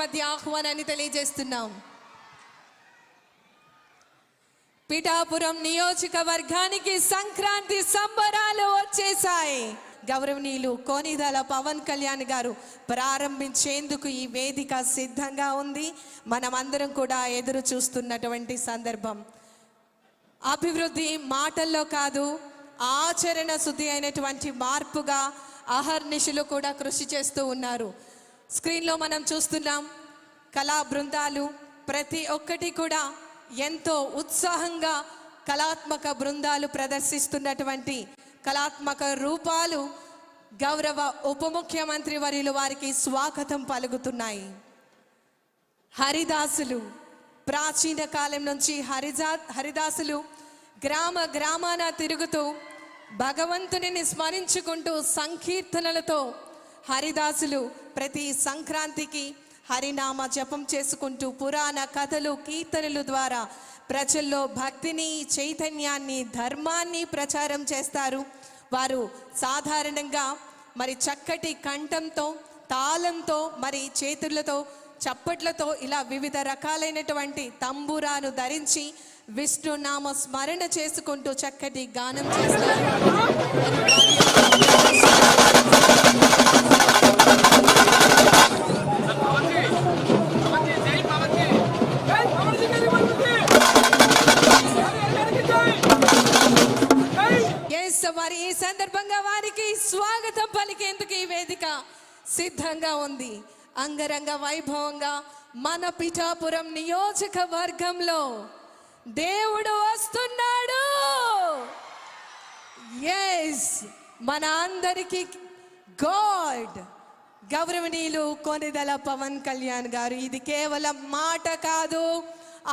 మధ్య ఆహ్వానాన్ని తెలియజేస్తున్నాం. పిఠాపురం నియోజకవర్గానికి సంక్రాంతి సంబరాలు వచ్చేసాయి. గౌరవనీయులు కోనిదల పవన్ కళ్యాణ్ గారు ప్రారంభించేందుకు ఈ వేదిక సిద్ధంగా ఉంది. మనమందరం కూడా ఎదురు చూస్తున్నటువంటి సందర్భం. అభివృద్ధి మాటల్లో కాదు, ఆచరణ శుద్ధి అయినటువంటి మార్పుగా అహర్నిశలు కూడా కృషి చేస్తూ ఉన్నారు. స్క్రీన్లో మనం చూస్తున్నాం కళా బృందాలు ప్రతి ఒక్కటి కూడా ఎంతో ఉత్సాహంగా కళాత్మక బృందాలు ప్రదర్శిస్తున్నటువంటి కళాత్మక రూపాలు గౌరవ ఉప ముఖ్యమంత్రి వర్యులు వారికి స్వాగతం పలుకుతున్నాయి. హరిదాసులు ప్రాచీన కాలం నుంచి హరిదాసులు గ్రామ గ్రామాన తిరుగుతూ భగవంతుని స్మరించుకుంటూ సంకీర్తనలతో హరిదాసులు ప్రతి సంక్రాంతికి హరినామ జపం చేసుకుంటూ పురాణ కథలు కీర్తనలు ద్వారా ప్రజల్లో భక్తిని చైతన్యాన్ని ధర్మాన్ని ప్రచారం చేస్తారు. వారు సాధారణంగా మరి చక్కటి కంఠంతో తాళంతో మరి చేతులతో చప్పట్లతో ఇలా వివిధ రకాలైనటువంటి తంబూరాను ధరించి విష్ణునామ స్మరణ చేసుకుంటూ చక్కటి గానం చేస్తారు. వారి ఈ సందర్భంగా వారికి స్వాగతం పలికేందుకు ఈ వేదిక సిద్ధంగా ఉంది. అంగరంగ వైభవంగా మన పిఠాపురం నియోజకవర్గంలో దేవుడు వస్తున్నాడు. ఎస్, మన అందరికీ గాడ్ గౌరవనీయులు కొనిదల పవన్ కళ్యాణ్ గారు. ఇది కేవలం మాట కాదు,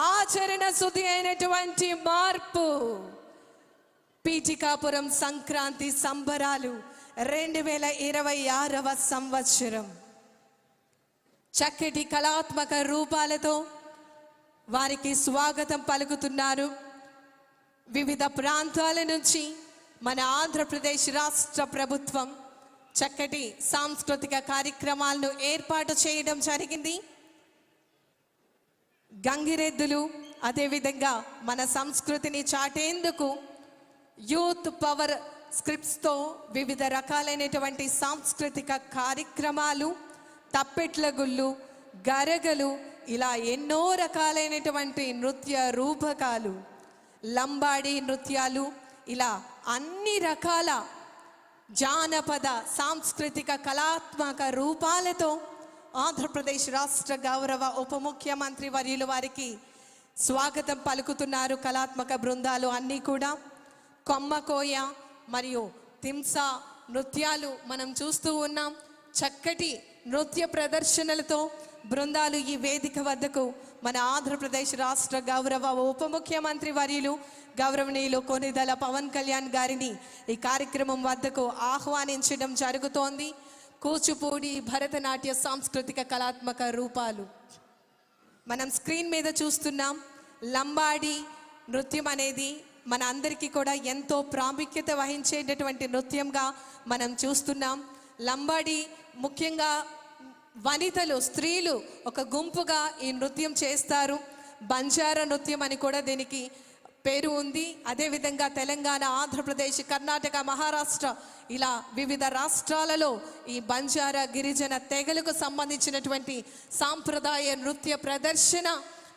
ఆచరణ శుద్ధి అయినటువంటి మార్పు. పీఠికాపురం సంక్రాంతి సంబరాలు 2026వ సంవత్సరం చక్కటి కళాత్మక రూపాలతో వారికి స్వాగతం పలుకుతున్నారు. వివిధ ప్రాంతాల నుంచి మన ఆంధ్రప్రదేశ్ రాష్ట్ర ప్రభుత్వం చక్కటి సాంస్కృతిక కార్యక్రమాలను ఏర్పాటు చేయడం జరిగింది. గంగిరెద్దులు, అదేవిధంగా మన సంస్కృతిని చాటేందుకు యూత్ పవర్ స్క్రిప్ట్స్తో వివిధ రకాలైనటువంటి సాంస్కృతిక కార్యక్రమాలు, తప్పెట్ల గుళ్ళు, గరగలు, ఇలా ఎన్నో రకాలైనటువంటి నృత్య రూపకాలు, లంబాడి నృత్యాలు, ఇలా అన్ని రకాల జానపద సాంస్కృతిక కళాత్మక రూపాలతో ఆంధ్రప్రదేశ్ రాష్ట్ర గౌరవ ఉప ముఖ్యమంత్రి వర్యులు వారికి స్వాగతం పలుకుతున్నారు. కళాత్మక బృందాలు అన్నీ కూడా కొమ్మకోయ మరియు తింసా నృత్యాలు మనం చూస్తూ ఉన్నాం. చక్కటి నృత్య ప్రదర్శనలతో బృందాలు ఈ వేదిక వద్దకు మన ఆంధ్రప్రదేశ్ రాష్ట్ర గౌరవ ఉప ముఖ్యమంత్రి వర్యులు గౌరవనీయులు కొనిదల పవన్ కళ్యాణ్ గారిని ఈ కార్యక్రమం వద్దకు ఆహ్వానించడం జరుగుతోంది. కూచిపూడి, భరతనాట్య సాంస్కృతిక కళాత్మక రూపాలు మనం స్క్రీన్ మీద చూస్తున్నాం. లంబాడి నృత్యం అనేది మన అందరికీ కూడా ఎంతో ప్రాముఖ్యత వహించేటటువంటి నృత్యంగా మనం చూస్తున్నాం. లంబాడి ముఖ్యంగా వనితలు, స్త్రీలు ఒక గుంపుగా ఈ నృత్యం చేస్తారు. బంజారా నృత్యం అని కూడా దీనికి పేరు ఉంది. అదేవిధంగా తెలంగాణ, ఆంధ్రప్రదేశ్, కర్ణాటక, మహారాష్ట్ర ఇలా వివిధ రాష్ట్రాలలో ఈ బంజారా గిరిజన తెగలకు సంబంధించినటువంటి సాంప్రదాయ నృత్య ప్రదర్శన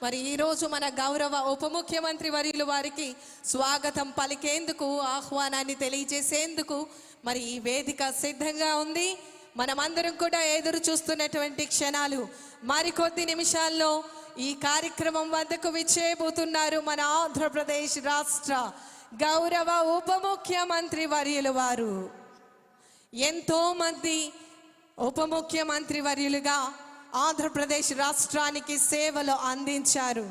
మరి ఈరోజు మన గౌరవ ఉప ముఖ్యమంత్రి వర్యులు వారికి స్వాగతం పలికేందుకు, ఆహ్వానాన్ని తెలియజేసేందుకు మరి ఈ వేదిక సిద్ధంగా ఉంది. మనమందరం కూడా ఎదురు చూస్తున్నటువంటి క్షణాలు. మరికొద్ది నిమిషాల్లో ఈ కార్యక్రమం వద్దకు విచ్చేయబోతున్నారు మన ఆంధ్రప్రదేశ్ రాష్ట్ర గౌరవ ఉప ముఖ్యమంత్రి వర్యులు వారు. ఎంతో మంది ఉప ముఖ్యమంత్రి వర్యులుగా ఆంధ్రప్రదేశ్ రాష్ట్రానికి సేవలు అందించారు.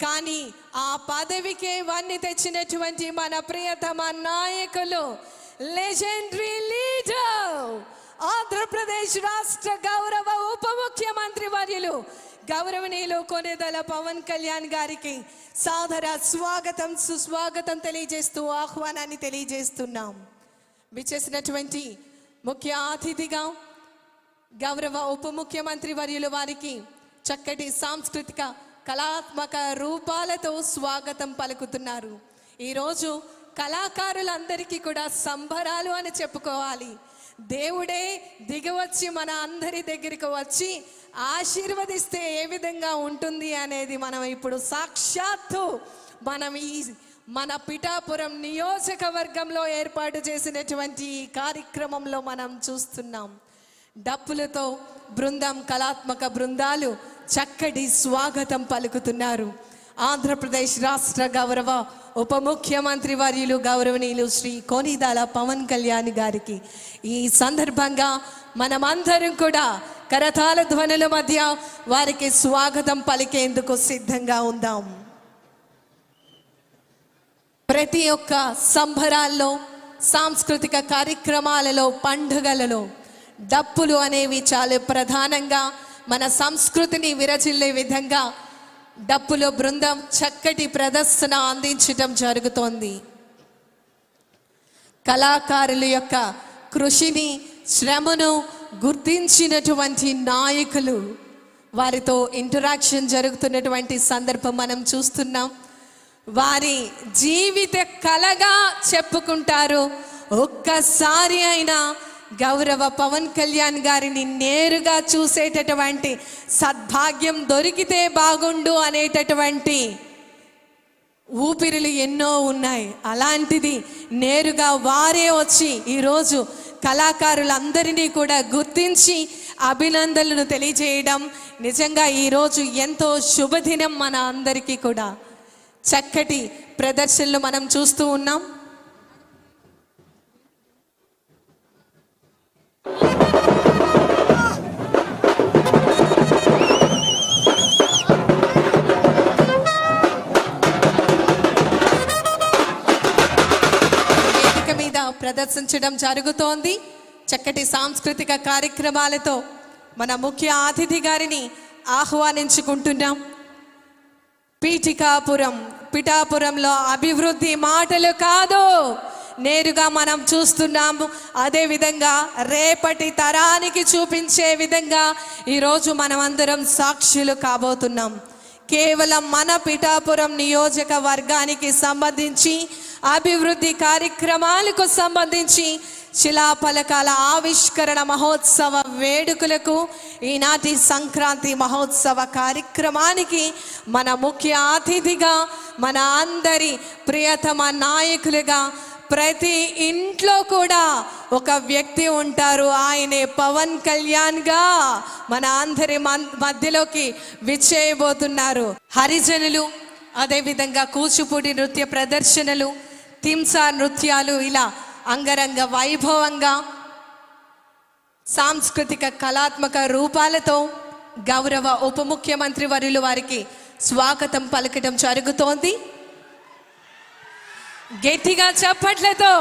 కానీ ఆ పదవికే వన్ని తెచ్చినటువంటి మన ప్రియతమ నాయకులు, లెజెండరీ లీడర్, ఆంధ్రప్రదేశ్ రాష్ట్ర గౌరవ ఉప ముఖ్యమంత్రి వర్యులు గౌరవనీయులు కొనిదల పవన్ కళ్యాణ్ గారికి సాదర స్వాగతం, సుస్వాగతం తెలియజేస్తూ ఆహ్వానాన్ని తెలియజేస్తున్నాం. విచ్చేసినటువంటి ముఖ్య అతిథిగా గౌరవ ఉప ముఖ్యమంత్రి వర్యులు వారికి చక్కటి సాంస్కృతిక కళాత్మక రూపాలతో స్వాగతం పలుకుతున్నారు. ఈరోజు కళాకారులందరికీ కూడా సంబరాలు అని చెప్పుకోవాలి. దేవుడే దిగవచ్చి మన అందరి దగ్గరికి వచ్చి ఆశీర్వదిస్తే ఏ విధంగా ఉంటుంది అనేది మనం ఇప్పుడు సాక్షాత్తు మన పిఠాపురం నియోజకవర్గంలో ఏర్పాటు చేసినటువంటి ఈ కార్యక్రమంలో మనం చూస్తున్నాం. డప్పులతో కళాత్మక బృందాలు చక్కటి స్వాగతం పలుకుతున్నారు. ఆంధ్రప్రదేశ్ రాష్ట్ర గౌరవ ఉప ముఖ్యమంత్రి వర్యులు గౌరవనీయులు శ్రీ కొనిదెల పవన్ కళ్యాణ్ గారికి ఈ సందర్భంగా మనమందరం కూడా కరతాళ ధ్వనుల మధ్య వారికి స్వాగతం పలికేందుకు సిద్ధంగా ఉందాం. ప్రతి ఒక్క సంబరాల్లో, సాంస్కృతిక కార్యక్రమాలలో, పండుగలలో డప్పులు అనేవి చాలా ప్రధానంగా మన సంస్కృతిని విరచిల్లే విధంగా డప్పుల బృందం చక్కటి ప్రదర్శన అందించడం జరుగుతోంది. కళాకారుల యొక్క కృషిని, శ్రమను గుర్తించినటువంటి నాయకులు, వారితో ఇంటరాక్షన్ జరుగుతున్నటువంటి సందర్భం మనం చూస్తున్నాం. వారి జీవిత కళగా చెప్పుకుంటారు. ఒక్కసారి అయినా గౌరవ పవన్ కళ్యాణ్ గారిని నేరుగా చూసేటటువంటి సద్భాగ్యం దొరికితే బాగుండు అనేటటువంటి ఊపిరులు ఎన్నో ఉన్నాయి. అలాంటిది నేరుగా వారే వచ్చి ఈరోజు కళాకారులందరినీ కూడా గుర్తించి అభినందనలు తెలియజేయడం నిజంగా ఈరోజు ఎంతో శుభదినం. మన అందరికీ కూడా చక్కటి ప్రదర్శనలు మనం చూస్తూ ఉన్నాం. వేదిక మీద ప్రదర్శించడం జరుగుతోంది. చక్కటి సాంస్కృతిక కార్యక్రమాలతో మన ముఖ్య అతిథి గారిని ఆహ్వానించుకుంటున్నాం. పిఠాపురంలో అభివృద్ధి మాటలు కాదు, నేరుగా మనం చూస్తున్నాము. అదే విధంగా రేపటి తరానికి చూపించే విధంగా ఈరోజు మనం అందరం సాక్షులు కాబోతున్నాం. కేవలం మన పిఠాపురం నియోజకవర్గానికి సంబంధించి అభివృద్ధి కార్యక్రమాలకు సంబంధించి శిలాఫలకాల ఆవిష్కరణ మహోత్సవ వేడుకలకు, ఈనాటి సంక్రాంతి మహోత్సవ కార్యక్రమానికి మన ముఖ్య అతిథిగా, మన అందరి ప్రియతమ నాయకులుగా ప్రతి ఇంట్లో కూడా ఒక వ్యక్తి ఉంటారు. ఆయనే పవన్ కళ్యాణ్ గా మన అందరి మధ్యలోకి విచ్చేయబోతున్నారు. హరిజనులు, అదేవిధంగా కూచిపూడి నృత్య ప్రదర్శనలు, తింసా నృత్యాలు, ఇలా అంగరంగ వైభవంగా సాంస్కృతిక కళాత్మక రూపాలతో గౌరవ ఉప ముఖ్యమంత్రి వర్యులు వారికి స్వాగతం పలకడం జరుగుతోంది. గట్టిగా చప్పట్లతో,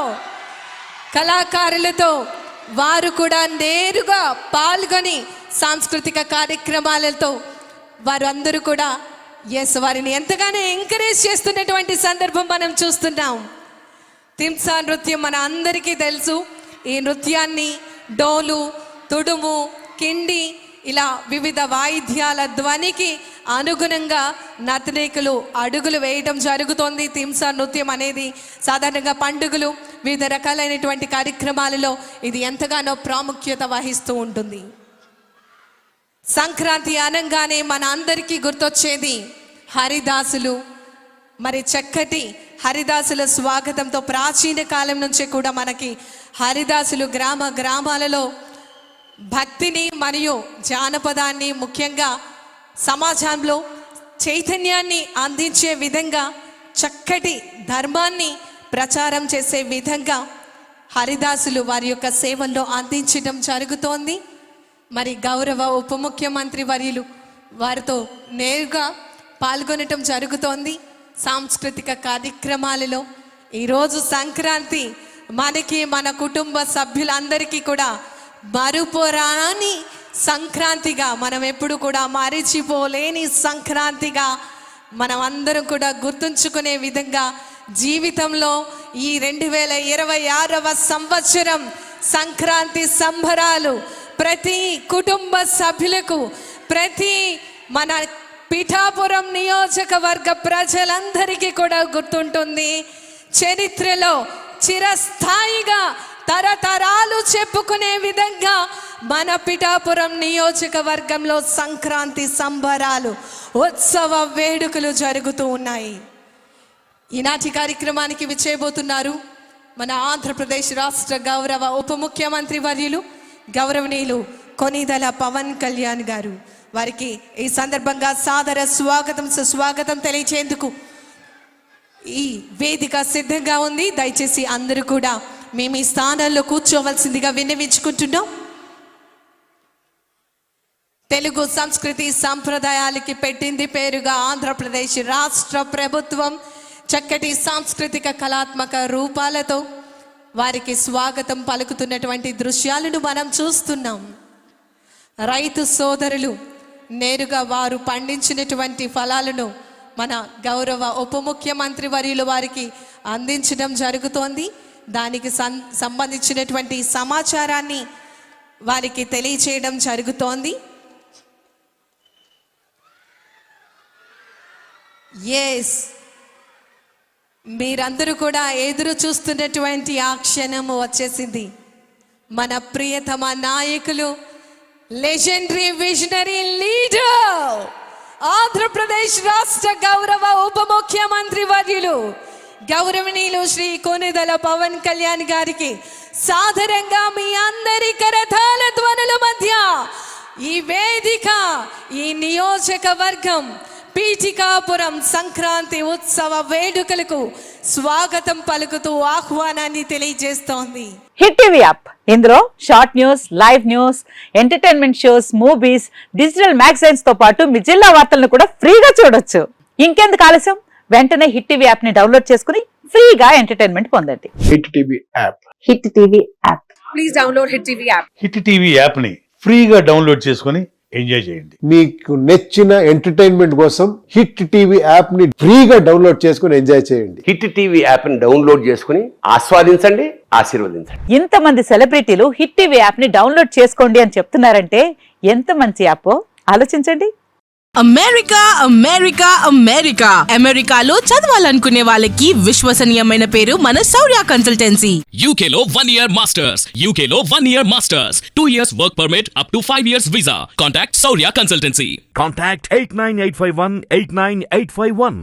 కళాకారులతో వారు కూడా నేరుగా పాల్గొని సాంస్కృతిక కార్యక్రమాలతో వారు అందరూ కూడా వారిని ఎంతగానో ఎంకరేజ్ చేస్తున్నటువంటి సందర్భం మనం చూస్తున్నాం. తింసా నృత్యం మన అందరికీ తెలుసు. ఈ నృత్యాన్ని డోలు, తుడుము, కిండి, ఇలా వివిధ వాయిద్యాల ధ్వనికి అనుగుణంగా నర్తనీకులు అడుగులు వేయడం జరుగుతోంది. తింసా నృత్యం అనేది సాధారణంగా పండుగలు, వివిధ రకాలైనటువంటి కార్యక్రమాలలో ఇది ఎంతగానో ప్రాముఖ్యత వహిస్తూ ఉంటుంది. సంక్రాంతి అనగానే మన అందరికీ గుర్తొచ్చేది హరిదాసులు. మరి చక్కటి హరిదాసుల స్వాగతంతో ప్రాచీన కాలం నుంచి కూడా మనకి హరిదాసులు గ్రామాలలో భక్తిని మరియు జానపదాన్ని, ముఖ్యంగా సమాజంలో చైతన్యాన్ని అందించే విధంగా, చక్కటి ధర్మాన్ని ప్రచారం చేసే విధంగా హరిదాసులు వారి యొక్క సేవల్లో అందించడం జరుగుతోంది. మరి గౌరవ ఉప ముఖ్యమంత్రి వర్యులు వారితో నేరుగా పాల్గొనటం జరుగుతోంది. సాంస్కృతిక కార్యక్రమాలలో ఈరోజు సంక్రాంతి మనకి, మన కుటుంబ సభ్యులందరికీ కూడా మరుపురాని సంక్రాంతిగా, మనం ఎప్పుడు కూడా మరిచిపోలేని సంక్రాంతిగా మనం అందరం కూడా గుర్తుంచుకునే విధంగా జీవితంలో ఈ 2026వ సంవత్సరం సంక్రాంతి సంబరాలు ప్రతి కుటుంబ సభ్యులకు, ప్రతి మన పిఠాపురం నియోజకవర్గ ప్రజలందరికీ కూడా గుర్తుంటుంది. చరిత్రలో చిరస్థాయిగా తరతరాలు చెప్పుకునే విధంగా మన పిఠాపురం నియోజకవర్గంలో సంక్రాంతి సంబరాలు, ఉత్సవ వేడుకలు జరుగుతూ ఉన్నాయి. ఈనాటి కార్యక్రమానికి విచ్చేయబోతున్నారు మన ఆంధ్రప్రదేశ్ రాష్ట్ర గౌరవ ఉప ముఖ్యమంత్రి వర్యులు గౌరవనీయులు కొనిదెల పవన్ కళ్యాణ్ గారు. వారికి ఈ సందర్భంగా సాదర స్వాగతం సుస్వాగతం తెలియచేందుకు ఈ వేదిక సిద్ధంగా ఉంది. దయచేసి అందరూ కూడా మేము ఈ స్థానాల్లో కూర్చోవలసిందిగా విన్నవించుకుంటున్నాం. తెలుగు సంస్కృతి సంప్రదాయాలకి పెట్టింది పేరుగా ఆంధ్రప్రదేశ్ రాష్ట్ర ప్రభుత్వం చక్కటి సాంస్కృతిక కళాత్మక రూపాలతో వారికి స్వాగతం పలుకుతున్నటువంటి దృశ్యాలను మనం చూస్తున్నాం. రైతు సోదరులు నేరుగా వారు పండించినటువంటి ఫలాలను మన గౌరవ ఉప ముఖ్యమంత్రి వర్యులు వారికి అందించడం జరుగుతోంది. దానికి సంబంధించినటువంటి సమాచారాన్ని వారికి తెలియచేయడం జరుగుతోంది. ఎస్, మీరందరూ కూడా ఎదురు చూస్తున్నటువంటి ఆ క్షణము వచ్చేసింది. మన ప్రియతమ నాయకులు, లెజెండరీ విజనరీ లీడర్, ఆంధ్రప్రదేశ్ రాష్ట్ర గౌరవ ఉప ముఖ్యమంత్రి వర్యులు గౌరవనీయులు శ్రీ కొనిదెల పవన్ కళ్యాణ్ గారికి సాదరంగా మీ అందరి కరతాళ ధ్వనుల మధ్య ఈ వేదిక, ఈ నియోజకవర్గం పీఠికాపురం సంక్రాంతి ఉత్సవ వేడుకలకు స్వాగతం పలుకుతూ ఆహ్వానాన్ని తెలియజేస్తోంది. హిట్ టీవీ యాప్, ఇందులో short news, live news, entertainment shows, movies, digital magazines తో పాటు మీ జిల్లా వార్తలను కూడా ఫ్రీగా చూడొచ్చు. ఇంకెందుకు ఆలస్యం, వెంటనే హిట్ టీవీ యాప్ ని డౌన్లోడ్ చేసుకుని ఫ్రీగా ఎంటర్టైన్మెంట్ పొందండి. Hit TV app. Hit TV app. Please download hit TV app. Hit TV app ని ఫ్రీగా డౌన్లోడ్ చేసుకుని ఎంజాయ్ చేయండి. మీకు నచ్చిన ఎంటర్టైన్మెంట్ కోసం హిట్ టీవీ యాప్ ని ఫ్రీగా డౌన్లోడ్ చేసుకుని ఎంజాయ్ చేయండి. హిట్ టీవీ యాప్ ని డౌన్లోడ్ చేసుకుని ఆస్వాదించండి, ఆశీర్వదించండి. ఇంతమంది సెలబ్రిటీలు హిట్ టీవీ యాప్ ని డౌన్లోడ్ చేసుకోండి అని చెప్తున్నారంటే ఎంత మంచి యాప్ ఆలోచించండి. అమెరికా అమెరికా అమెరికా అమెరికాలో చదవాలనుకునే వాళ్ళకి విశ్వసనీయమైన పేరు మన శౌర్య కన్సల్టెన్సీ. UK లో 1 year masters. UK లో 1 year masters. 2 years work permit up to 5 years visa. Contact Saurya Consultancy. Contact 89851 89851.